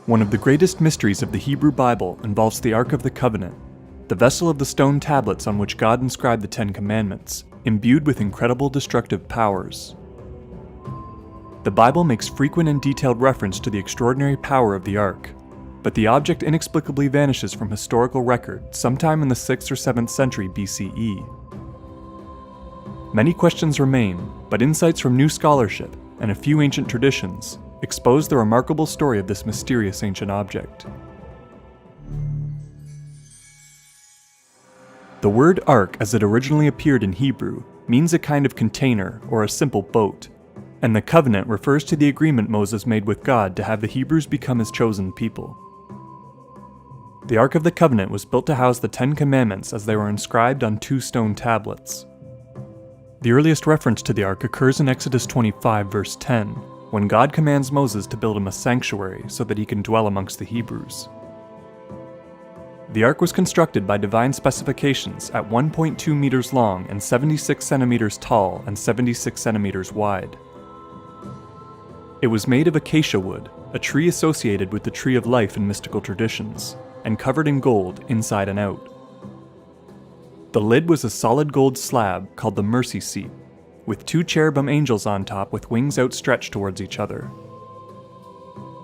One of the greatest mysteries of the Hebrew Bible involves the Ark of the Covenant, the vessel of the stone tablets on which God inscribed the Ten Commandments, imbued with incredible destructive powers. The Bible makes frequent and detailed reference to the extraordinary power of the Ark, but the object inexplicably vanishes from historical record sometime in the 6th or 7th century BCE. Many questions remain, but insights from new scholarship and a few ancient traditions expose the remarkable story of this mysterious ancient object. The word ark, as it originally appeared in Hebrew, means a kind of container or a simple boat, and the covenant refers to the agreement Moses made with God to have the Hebrews become his chosen people. The Ark of the Covenant was built to house the Ten Commandments as they were inscribed on 2 stone tablets. The earliest reference to the Ark occurs in Exodus 25 verse 10, when God commands Moses to build him a sanctuary so that he can dwell amongst the Hebrews. The Ark was constructed by divine specifications at 1.2 meters long and 76 centimeters tall and 76 centimeters wide. It was made of acacia wood, a tree associated with the tree of life in mystical traditions, and covered in gold inside and out. The lid was a solid gold slab called the mercy seat, with 2 cherubim angels on top with wings outstretched towards each other.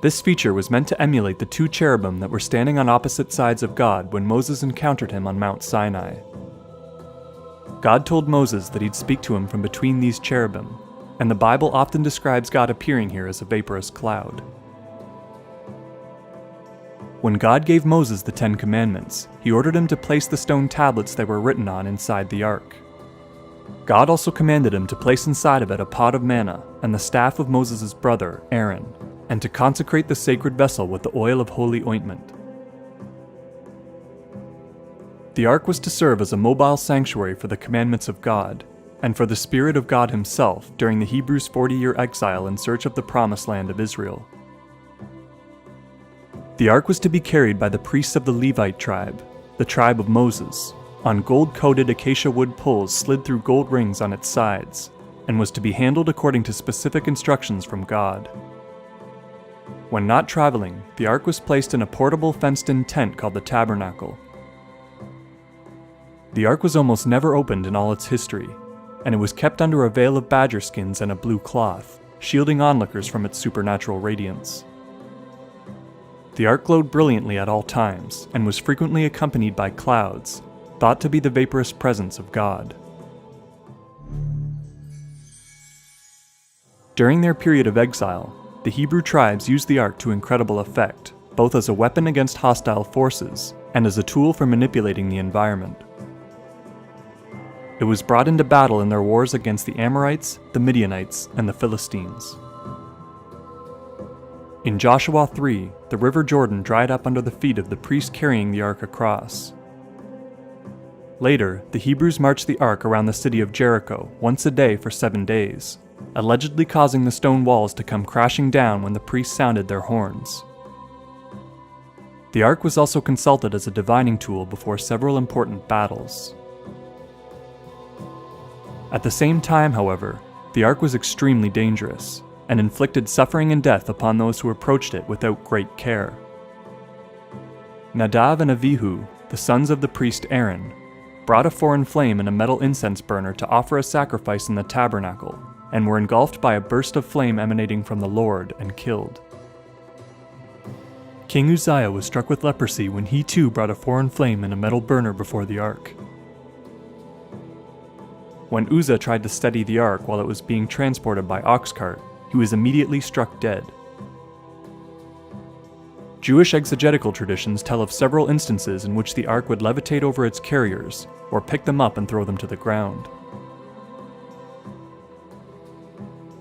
This feature was meant to emulate the 2 cherubim that were standing on opposite sides of God when Moses encountered him on Mount Sinai. God told Moses that he'd speak to him from between these cherubim, and the Bible often describes God appearing here as a vaporous cloud. When God gave Moses the 10 Commandments, he ordered him to place the stone tablets they were written on inside the ark. God also commanded him to place inside of it a pot of manna and the staff of Moses' brother, Aaron, and to consecrate the sacred vessel with the oil of holy ointment. The ark was to serve as a mobile sanctuary for the commandments of God, and for the Spirit of God himself during the Hebrews' 40-year exile in search of the promised land of Israel. The ark was to be carried by the priests of the Levite tribe, the tribe of Moses, on gold-coated acacia wood poles slid through gold rings on its sides, and was to be handled according to specific instructions from God. When not traveling, the ark was placed in a portable fenced-in tent called the tabernacle. The ark was almost never opened in all its history, and it was kept under a veil of badger skins and a blue cloth, shielding onlookers from its supernatural radiance. The ark glowed brilliantly at all times, and was frequently accompanied by clouds, thought to be the vaporous presence of God. During their period of exile, the Hebrew tribes used the ark to incredible effect, both as a weapon against hostile forces and as a tool for manipulating the environment. It was brought into battle in their wars against the Amorites, the Midianites, and the Philistines. In Joshua 3, the river Jordan dried up under the feet of the priest carrying the ark across. Later, the Hebrews marched the ark around the city of Jericho once a day for 7 days, allegedly causing the stone walls to come crashing down when the priests sounded their horns. The ark was also consulted as a divining tool before several important battles. At the same time, however, the ark was extremely dangerous, and inflicted suffering and death upon those who approached it without great care. Nadav and Avihu, the sons of the priest Aaron, brought a foreign flame in a metal incense burner to offer a sacrifice in the tabernacle, and were engulfed by a burst of flame emanating from the Lord and killed. King Uzziah was struck with leprosy when he too brought a foreign flame in a metal burner before the ark. When Uzzah tried to steady the ark while it was being transported by ox cart, he was immediately struck dead. Jewish exegetical traditions tell of several instances in which the ark would levitate over its carriers, or pick them up and throw them to the ground.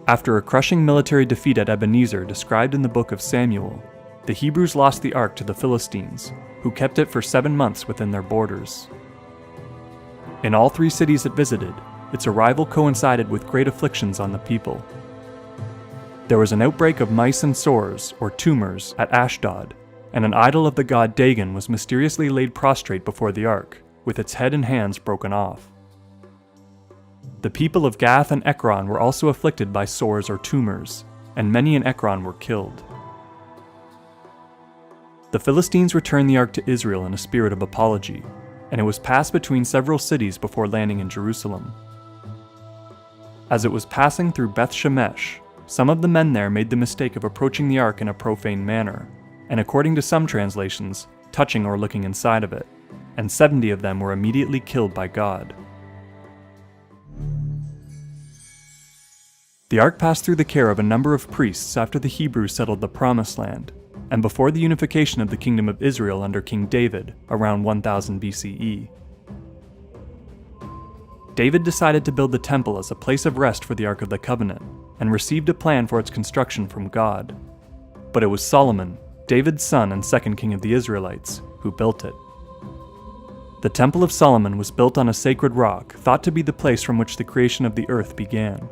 After a crushing military defeat at Ebenezer described in the book of Samuel, the Hebrews lost the ark to the Philistines, who kept it for 7 months within their borders. In all 3 cities it visited, its arrival coincided with great afflictions on the people. There was an outbreak of mice and sores, or tumors, at Ashdod, and an idol of the god Dagon was mysteriously laid prostrate before the ark, with its head and hands broken off. The people of Gath and Ekron were also afflicted by sores or tumors, and many in Ekron were killed. The Philistines returned the ark to Israel in a spirit of apology, and it was passed between several cities before landing in Jerusalem. As it was passing through Beth Shemesh, some of the men there made the mistake of approaching the ark in a profane manner, and according to some translations, touching or looking inside of it, and 70 of them were immediately killed by God. The ark passed through the care of a number of priests after the Hebrews settled the Promised Land, and before the unification of the Kingdom of Israel under King David around 1000 BCE. David decided to build the temple as a place of rest for the Ark of the Covenant, and received a plan for its construction from God. But it was Solomon, David's son and second king of the Israelites, who built it. The Temple of Solomon was built on a sacred rock thought to be the place from which the creation of the earth began.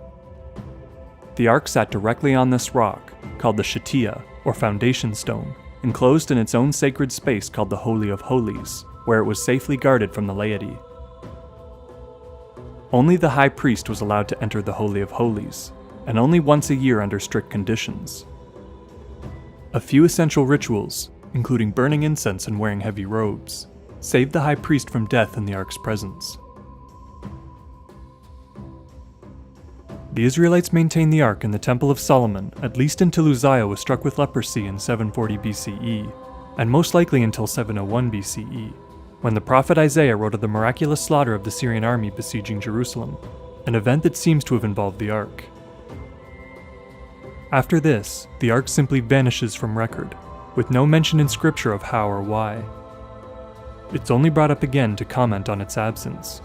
The ark sat directly on this rock, called the Shetiah, or foundation stone, enclosed in its own sacred space called the Holy of Holies, where it was safely guarded from the laity. Only the high priest was allowed to enter the Holy of Holies, and only once a year under strict conditions. A few essential rituals, including burning incense and wearing heavy robes, saved the high priest from death in the ark's presence. The Israelites maintained the ark in the Temple of Solomon at least until Uzziah was struck with leprosy in 740 BCE, and most likely until 701 BCE, when the prophet Isaiah wrote of the miraculous slaughter of the Syrian army besieging Jerusalem, an event that seems to have involved the ark. After this, the ark simply vanishes from record, with no mention in scripture of how or why. It's only brought up again to comment on its absence.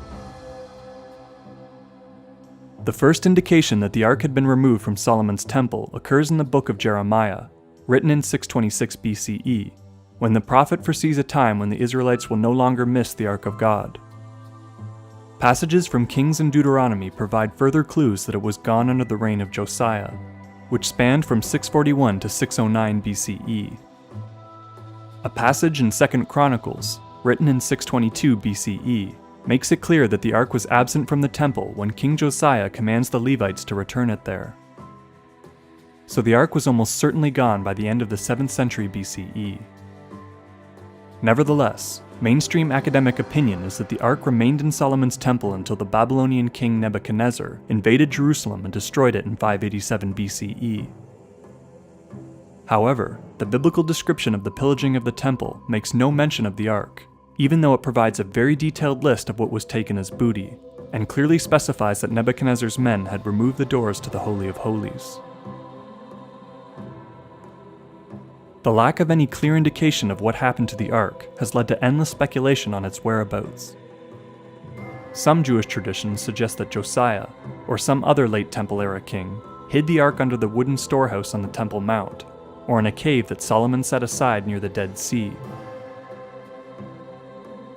The first indication that the ark had been removed from Solomon's temple occurs in the book of Jeremiah, written in 626 BCE, when the prophet foresees a time when the Israelites will no longer miss the ark of God. Passages from Kings and Deuteronomy provide further clues that it was gone under the reign of Josiah, which spanned from 641 to 609 BCE. A passage in 2 Chronicles, written in 622 BCE, makes it clear that the ark was absent from the temple when King Josiah commands the Levites to return it there. So the ark was almost certainly gone by the end of the 7th century BCE. Nevertheless, mainstream academic opinion is that the ark remained in Solomon's temple until the Babylonian king Nebuchadnezzar invaded Jerusalem and destroyed it in 587 BCE. However, the biblical description of the pillaging of the temple makes no mention of the ark, even though it provides a very detailed list of what was taken as booty, and clearly specifies that Nebuchadnezzar's men had removed the doors to the Holy of Holies. The lack of any clear indication of what happened to the ark has led to endless speculation on its whereabouts. Some Jewish traditions suggest that Josiah, or some other late Temple-era king, hid the ark under the wooden storehouse on the Temple Mount, or in a cave that Solomon set aside near the Dead Sea.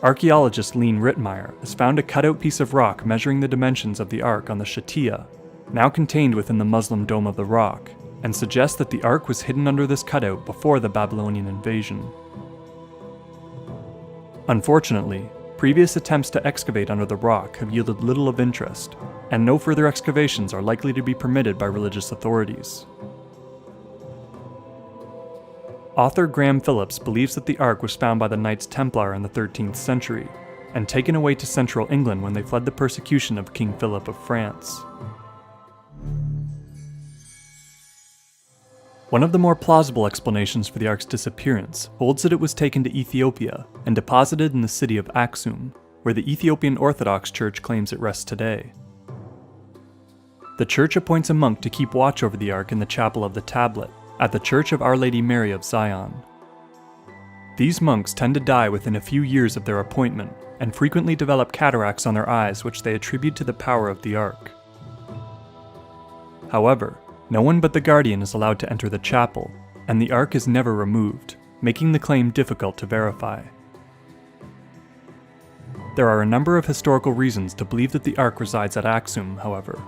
Archaeologist Lean Rittmeyer has found a cutout piece of rock measuring the dimensions of the ark on the Shetiah, now contained within the Muslim Dome of the Rock, and suggests that the ark was hidden under this cutout before the Babylonian invasion. Unfortunately, previous attempts to excavate under the rock have yielded little of interest, and no further excavations are likely to be permitted by religious authorities. Author Graham Phillips believes that the ark was found by the Knights Templar in the 13th century, and taken away to central England when they fled the persecution of King Philip of France. One of the more plausible explanations for the ark's disappearance holds that it was taken to Ethiopia and deposited in the city of Aksum, where the Ethiopian Orthodox Church claims it rests today. The church appoints a monk to keep watch over the ark in the chapel of the Tablet, at the Church of Our Lady Mary of Zion. These monks tend to die within a few years of their appointment, and frequently develop cataracts on their eyes which they attribute to the power of the ark. However, no one but the guardian is allowed to enter the chapel, and the ark is never removed, making the claim difficult to verify. There are a number of historical reasons to believe that the ark resides at Aksum, however.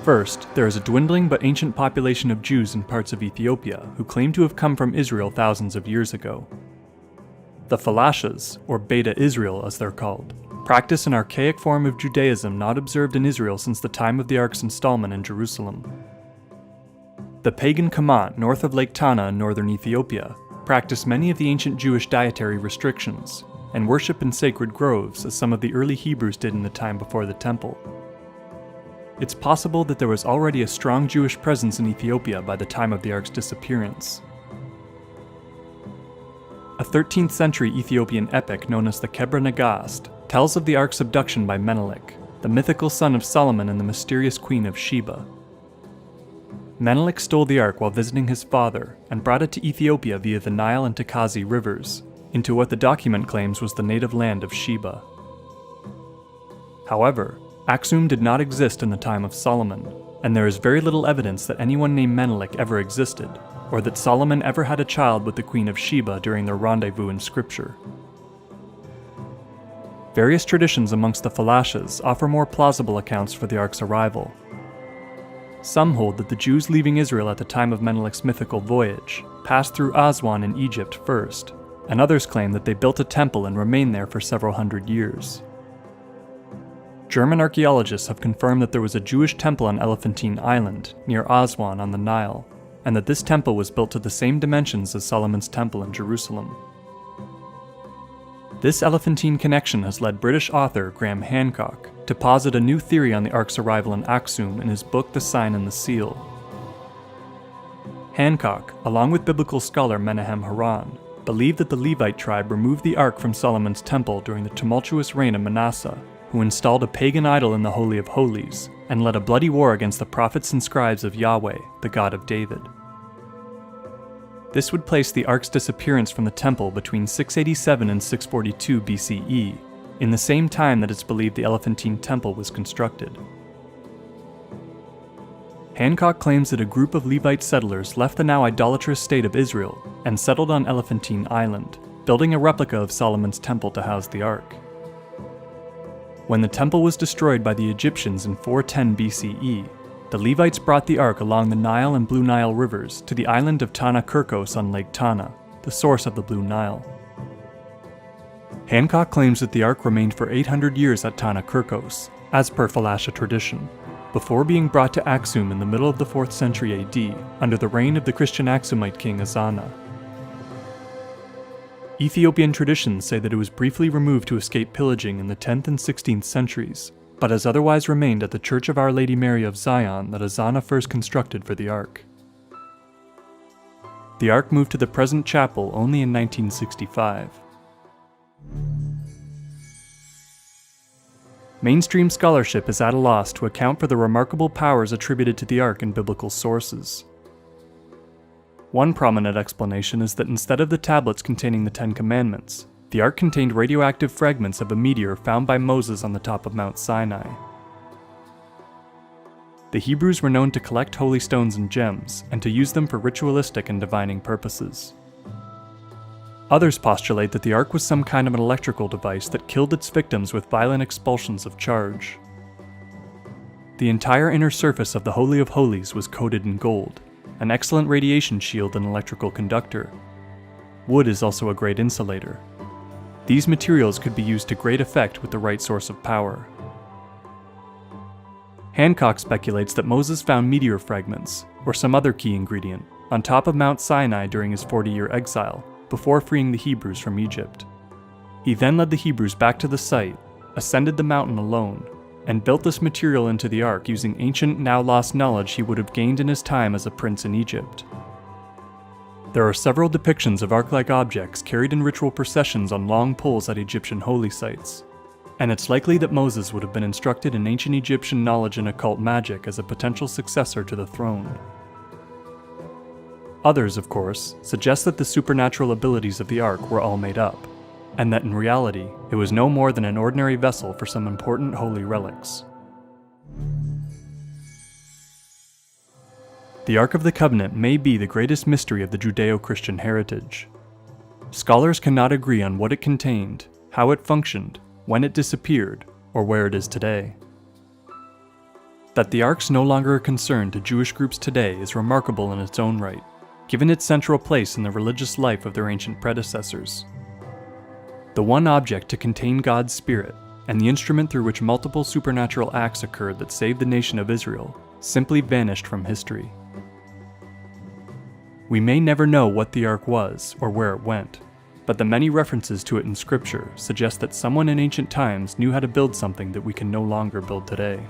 First, there is a dwindling but ancient population of Jews in parts of Ethiopia who claim to have come from Israel thousands of years ago. The Falashas, or Beta Israel as they're called, practice an archaic form of Judaism not observed in Israel since the time of the ark's installment in Jerusalem. The pagan Kamat north of Lake Tana in northern Ethiopia practice many of the ancient Jewish dietary restrictions, and worship in sacred groves as some of the early Hebrews did in the time before the temple. It's possible that there was already a strong Jewish presence in Ethiopia by the time of the Ark's disappearance. A 13th century Ethiopian epic known as the Kebra Nagast tells of the Ark's abduction by Menelik, the mythical son of Solomon and the mysterious queen of Sheba. Menelik stole the Ark while visiting his father and brought it to Ethiopia via the Nile and Takazi rivers, into what the document claims was the native land of Sheba. However, Aksum did not exist in the time of Solomon, and there is very little evidence that anyone named Menelik ever existed, or that Solomon ever had a child with the Queen of Sheba during their rendezvous in Scripture. Various traditions amongst the Falashas offer more plausible accounts for the Ark's arrival. Some hold that the Jews leaving Israel at the time of Menelik's mythical voyage passed through Aswan in Egypt first, and others claim that they built a temple and remained there for several hundred years. German archaeologists have confirmed that there was a Jewish temple on Elephantine Island, near Aswan on the Nile, and that this temple was built to the same dimensions as Solomon's temple in Jerusalem. This Elephantine connection has led British author Graham Hancock to posit a new theory on the Ark's arrival in Aksum in his book The Sign and the Seal. Hancock, along with biblical scholar Menahem Haran, believed that the Levite tribe removed the Ark from Solomon's temple during the tumultuous reign of Manasseh, who installed a pagan idol in the Holy of Holies, and led a bloody war against the prophets and scribes of Yahweh, the God of David. This would place the Ark's disappearance from the temple between 687 and 642 BCE, in the same time that it's believed the Elephantine Temple was constructed. Hancock claims that a group of Levite settlers left the now idolatrous state of Israel and settled on Elephantine Island, building a replica of Solomon's temple to house the Ark. When the temple was destroyed by the Egyptians in 410 BCE, the Levites brought the Ark along the Nile and Blue Nile rivers to the island of Tana Kirkos on Lake Tana, the source of the Blue Nile. Hancock claims that the Ark remained for 800 years at Tana Kirkos, as per Falasha tradition, before being brought to Aksum in the middle of the 4th century AD, under the reign of the Christian Aksumite king Azana. Ethiopian traditions say that it was briefly removed to escape pillaging in the 10th and 16th centuries, but has otherwise remained at the Church of Our Lady Mary of Zion that Azana first constructed for the Ark. The Ark moved to the present chapel only in 1965. Mainstream scholarship is at a loss to account for the remarkable powers attributed to the Ark in biblical sources. One prominent explanation is that instead of the tablets containing the Ten Commandments, the Ark contained radioactive fragments of a meteor found by Moses on the top of Mount Sinai. The Hebrews were known to collect holy stones and gems, and to use them for ritualistic and divining purposes. Others postulate that the Ark was some kind of an electrical device that killed its victims with violent expulsions of charge. The entire inner surface of the Holy of Holies was coated in gold, an excellent radiation shield and electrical conductor. Wood is also a great insulator. These materials could be used to great effect with the right source of power. Hancock speculates that Moses found meteor fragments, or some other key ingredient, on top of Mount Sinai during his 40-year exile, before freeing the Hebrews from Egypt. He then led the Hebrews back to the site, ascended the mountain alone, and built this material into the Ark using ancient, now-lost knowledge he would have gained in his time as a prince in Egypt. There are several depictions of Ark-like objects carried in ritual processions on long poles at Egyptian holy sites, and it's likely that Moses would have been instructed in ancient Egyptian knowledge and occult magic as a potential successor to the throne. Others, of course, suggest that the supernatural abilities of the Ark were all made up, and that in reality, it was no more than an ordinary vessel for some important holy relics. The Ark of the Covenant may be the greatest mystery of the Judeo-Christian heritage. Scholars cannot agree on what it contained, how it functioned, when it disappeared, or where it is today. That the Ark's no longer a concern to Jewish groups today is remarkable in its own right, given its central place in the religious life of their ancient predecessors. The one object to contain God's Spirit, and the instrument through which multiple supernatural acts occurred that saved the nation of Israel, simply vanished from history. We may never know what the ark was or where it went, but the many references to it in scripture suggest that someone in ancient times knew how to build something that we can no longer build today.